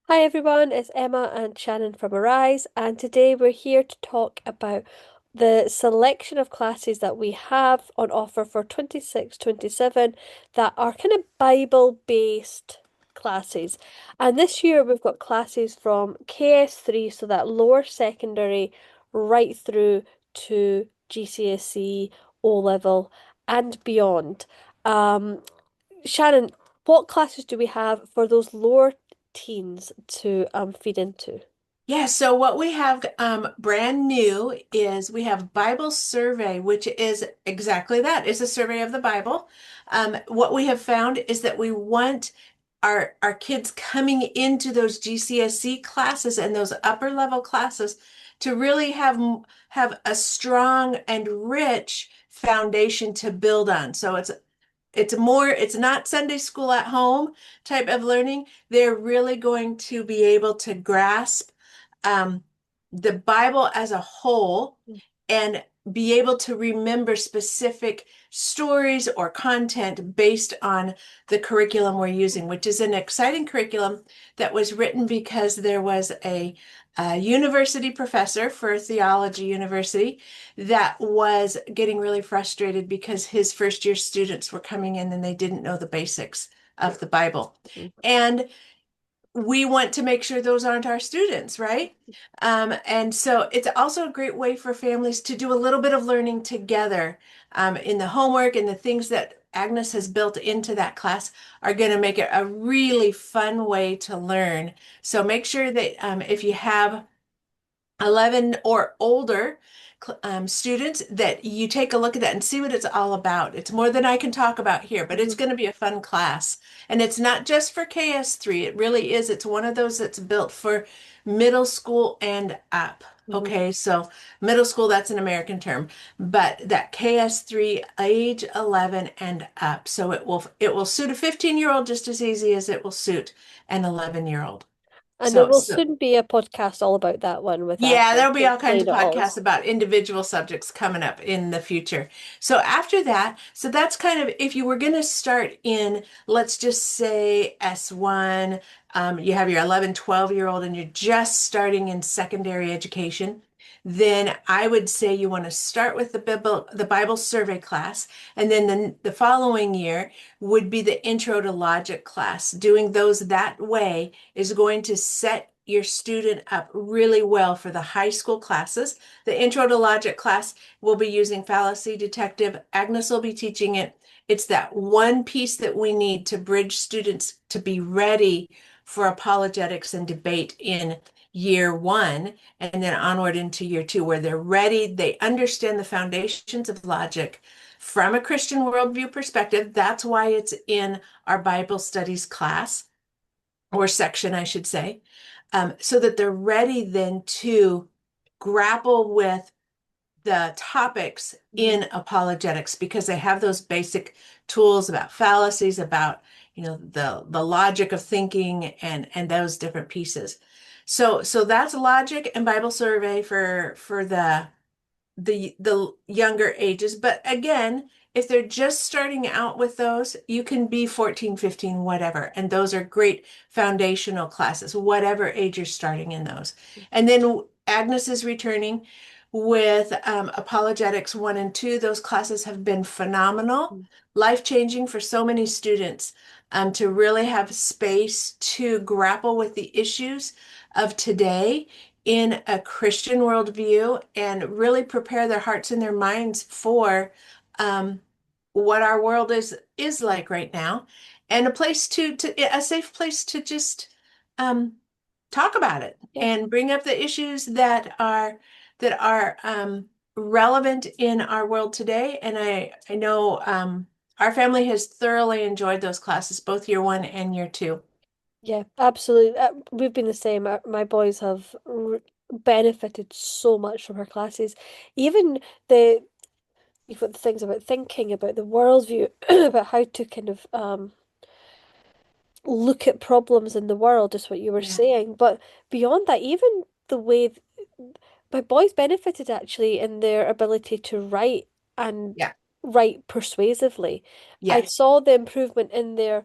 Hi everyone, it's Emma and Shannon from Arise, and today we're here to talk about the selection of classes that we have on offer for 26-27 that are kind of Bible-based classes. And this year we've got classes from KS3, so that lower secondary, right through to GCSE, O level, and beyond. Um, Shannon, what classes do we have for those lower teens to feed into? Yeah, so what we have brand new is we have Bible survey, which is exactly that. It's a survey of the Bible. What we have found is that we want our kids coming into those GCSE classes and those upper level classes to really have a strong and rich foundation to build on. So it's not Sunday school at home type of learning. They're really going to be able to grasp um, the Bible as a whole and be able to remember specific stories or content based on the curriculum we're using, which is an exciting curriculum that was written because there was a university professor for theology university that was getting really frustrated because his first year students were coming in and they didn't know the basics of the Bible. Mhm. And we want to make sure those aren't our students, right? And so it's also a great way for families to do a little bit of learning together in the homework, and the things that Agnes has built into that class are going to make it a really fun way to learn. So make sure that if you have 11 or older students, that you take a look at that and see what it's all about. It's more than I can talk about here, but it's Mhm. going to be a fun class. And it's not just for KS3. It really is. It's one of those that's built for middle school and up. Mhm. Okay, so middle school, that's an American term, but that KS3 age 11 and up. So it will suit a 15-year-old just as easy as it will suit an 11-year-old. And there So will so soon be a podcast all about that one with yeah, Agnes there'll to be all kinds explain of it all. podcasts about individual subjects coming up in the future. So after that, so that's kind of if you were going to start in, let's just say S1, you have your 11, 12-year-old and you're just starting in secondary education, then I would say you want to start with the Bible survey class, and then the following year would be the intro to logic class. Doing those that way is going to set your student up really well for the high school classes. The Intro to Logic class will be using fallacy detective. Agnes will be teaching it. It's that one piece that we need to bridge students to be ready for apologetics and debate in year one, and then onward into year two, where they're ready, they understand the foundations of logic from a Christian worldview perspective. That's why it's in our Bible studies class, or section, I should say, so that they're ready then to grapple with the topics Mhm. in apologetics, because they have those basic tools about fallacies, about the logic of thinking, and those different pieces. So that's logic and Bible survey for the younger ages. But again, if they're just starting out with those, you can be 14, 15, whatever. And those are great foundational classes, whatever age you're starting in those. And then Agnes is returning with Apologetics 1 and 2. Those classes have been phenomenal, life-changing for so many students, to really have space to grapple with the issues of today in a Christian worldview, and really prepare their hearts and their minds for um, what our world is like right now, and a place to a safe place to just um, talk about it Yeah. and bring up the issues that are relevant in our world today. And I know our family has thoroughly enjoyed those classes, both year one and year two. Yeah, absolutely. We've been the same. My boys have r benefited so much from her classes. Even the you've got the things about thinking, about the worldview, about how to kind of look at problems in the world, just what you were Yeah, saying. But beyond that, even the way my boys benefited actually in their ability to write and yeah, write persuasively. I yeah. saw the improvement in their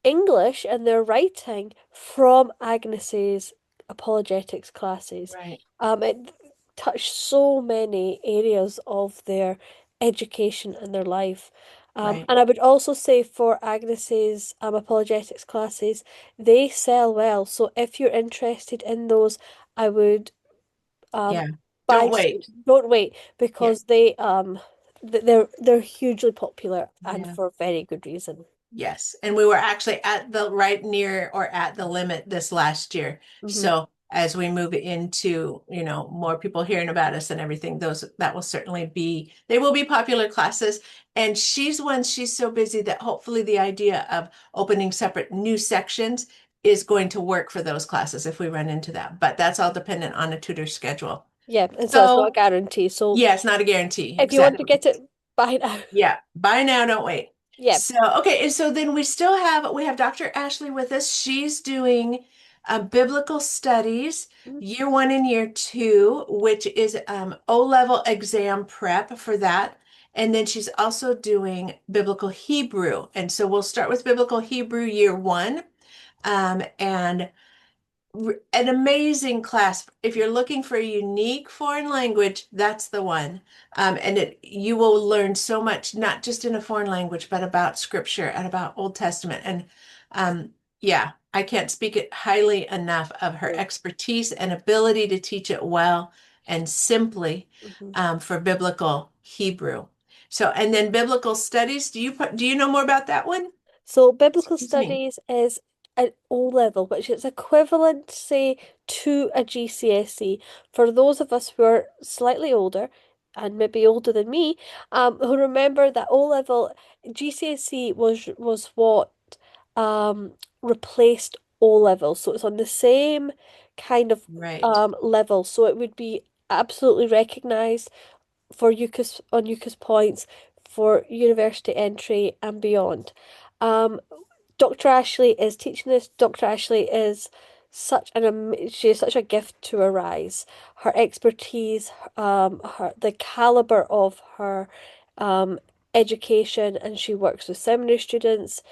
English and their writing from Agnes's apologetics classes. Right, It touched so many areas of their education and their life. right. And I would also say for Agnes's apologetics classes, they sell well. So if you're interested in those, I would um, Yeah. buy Don't some. wait. Don't wait Yeah. because they're hugely popular and Yeah. for very good reason. Yes, and we were actually at the right near or at the limit this last year. Hmm. So as we move into, more people hearing about us and everything, those that will certainly be, they will be popular classes. And she's so busy that hopefully the idea of opening separate new sections is going to work for those classes if we run into that. But that's all dependent on a tutor schedule. Yeah, and so it's not a So guarantee. So yeah, it's not a guarantee. if you want to Exactly. get it, buy now. Yeah, buy now, don't wait. Yeah. So, okay, and so then we have Dr. Ashley with us. She's doing biblical studies, Mm. year one and year two, which is O-level exam prep for that. And then she's also doing biblical Hebrew. And so we'll start with biblical Hebrew year one. And an amazing class. If you're looking for a unique foreign language, that's the one. And you will learn so much, not just in a foreign language, but about scripture and about Old Testament. And yeah, I can't speak it highly enough of her Mm. expertise and ability to teach it well and simply Mhm. for biblical Hebrew. So, and then biblical studies, do you know more about that one? So biblical Excuse me. studies is an O level, which is equivalent, say, to a GCSE. For those of us who are slightly older, and maybe older than me, who remember that O level GCSE was what replaced O level. So it's on the same kind of Right. level. So it would be absolutely recognized for UCAS on UCAS points for university entry and beyond. Um, Dr. Ashley is teaching this. Dr. Ashley is she is such a gift to Arise. Her expertise, the caliber of her um education, and she works with seminary students.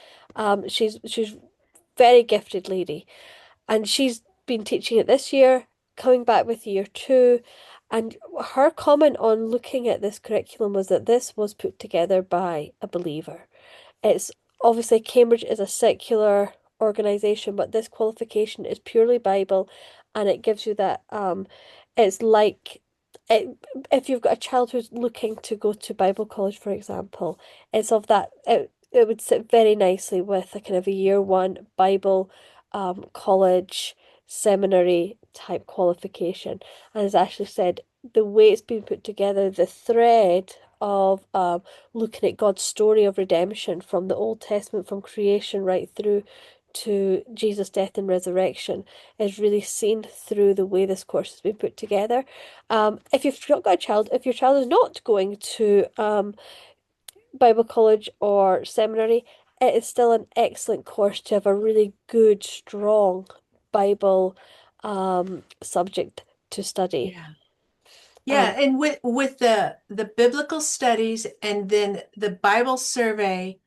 She's very gifted lady, and she's been teaching it this year, coming back with year two. And her comment on looking at this curriculum was that this was put together by a believer. It's obviously Cambridge is a secular organization, but this qualification is purely Bible, and it gives you that it's like it, if you've got a child who's looking to go to Bible college, for example, it's of that it would sit very nicely with a kind of a year one Bible college seminary type qualification. And as Ashley said, the way it's been put together, the thread of looking at God's story of redemption from the Old Testament, from creation right through to Jesus' death and resurrection, is really seen through the way this course has been put together. If you've not got a child, if your child is not going to Bible college or seminary, it is still an excellent course to have a really good, strong Bible subject to study. Yeah. Um, Yeah, and with the biblical studies and then the Bible survey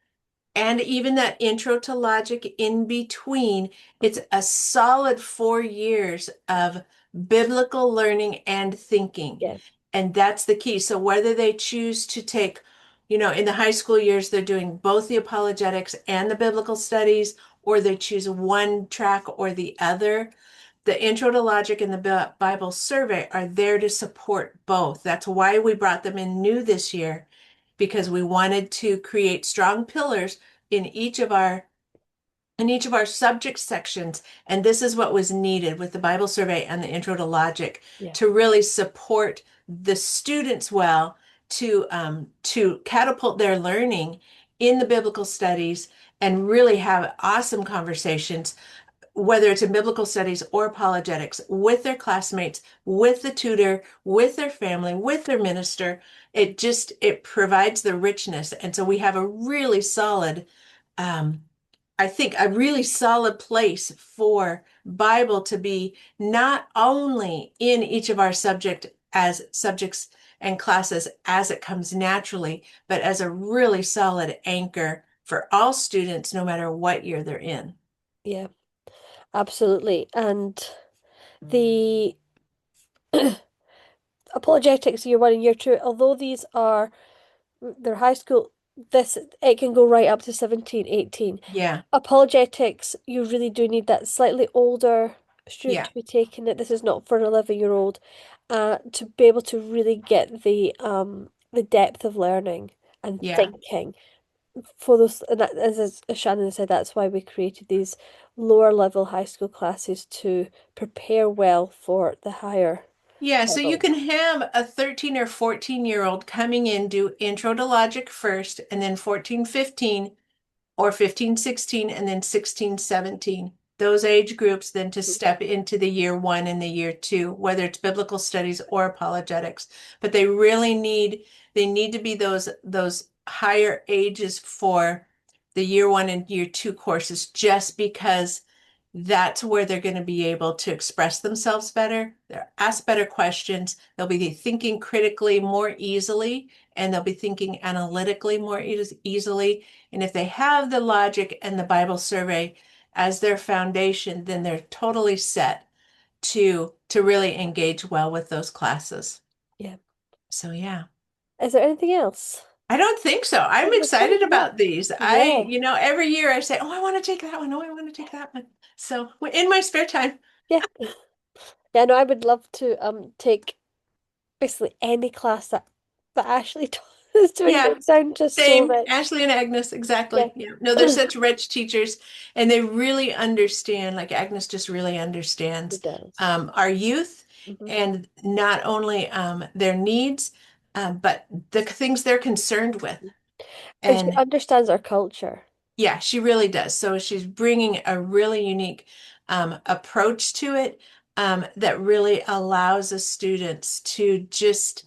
and even that intro to logic in between, it's a solid 4 years of biblical learning and thinking. yeah, And that's the key. So whether they choose to take, in the high school years, they're doing both the apologetics and the biblical studies, or they choose one track or the other. The Intro to Logic and the Bible Survey are there to support both. That's why we brought them in new this year, because we wanted to create strong pillars in each of our subject sections. And this is what was needed with the Bible Survey and the Intro to Logic yeah, to really support the students well, to catapult their learning in the biblical studies and really have awesome conversations, whether it's in biblical studies or apologetics, with their classmates, with the tutor, with their family, with their minister. It provides the richness. And so we have a really solid, um, I think, a really solid place for Bible to be not only in each of our subjects and classes as it comes naturally, but as a really solid anchor for all students, no matter what year they're in. Yeah, absolutely. And the apologetics year one and year two, although these are they're high school, this it can go right up to 17, 18. Yeah, Apologetics, you really do need that slightly older student yeah, to be taking it. This is not for an 11-year-old, to be able to really get the depth of learning and yeah. thinking for those. And that, as Shannon said, that's why we created these lower level high school classes to prepare well for the higher Yeah, so you levels. can have a 13 or 14-year-old coming in, do intro to logic first, and then 14, 15, or 15, 16, and then 16, 17. Those age groups then to step into the year one and the year two, whether it's biblical studies or apologetics. But they need to be those higher ages for the year one and year two courses, just because that's where they're going to be able to express themselves better. They'll ask better questions. They'll be thinking critically more easily, and they'll be thinking analytically more easily. And if they have the logic and the Bible survey as their foundation, then they're totally set to really engage well with those classes. Yeah. So yeah. Is there anything else? I don't think so. I'm Oh, we're covered excited enough. about these. Yeah. Every year I say, "Oh, I want to take that one. Oh, I want to take that one." So in my spare time, Yeah. Yeah, no, I would love to take basically any class that Ashley is doing. yeah, They sound just so same. rich. Ashley and Agnes, Yeah. exactly. Yeah. No, they're such rich teachers, and they really understand, like Agnes just really It understands does. our youth, Hmm. and not only their needs, but the things they're concerned with. And she And understands our culture. yeah, she really does. So she's bringing a really unique approach to it, that really allows the students to just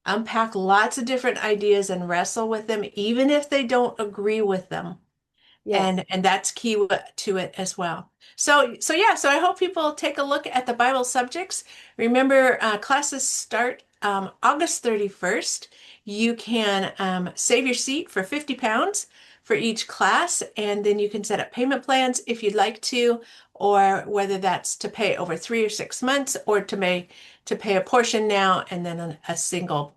unpack lots of different ideas and wrestle with them, even if they don't agree with them. Yeah, And that's key to it as well. So yeah, so I hope people take a look at the Bible subjects. Remember, classes start August 31st. You can save your seat for £50 for each class, and then you can set up payment plans if you'd like to, or whether that's to pay over 3 or 6 months, or to pay a portion now and then a single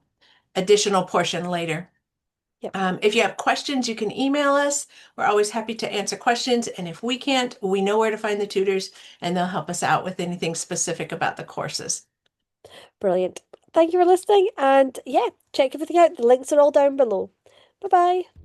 additional portion later. yep, If you have questions, you can email us. We're always happy to answer questions. And if we can't, we know where to find the tutors, and they'll help us out with anything specific about the courses. brilliant. Thank you for listening, and yeah, check everything out. The links are all down below. Bye bye.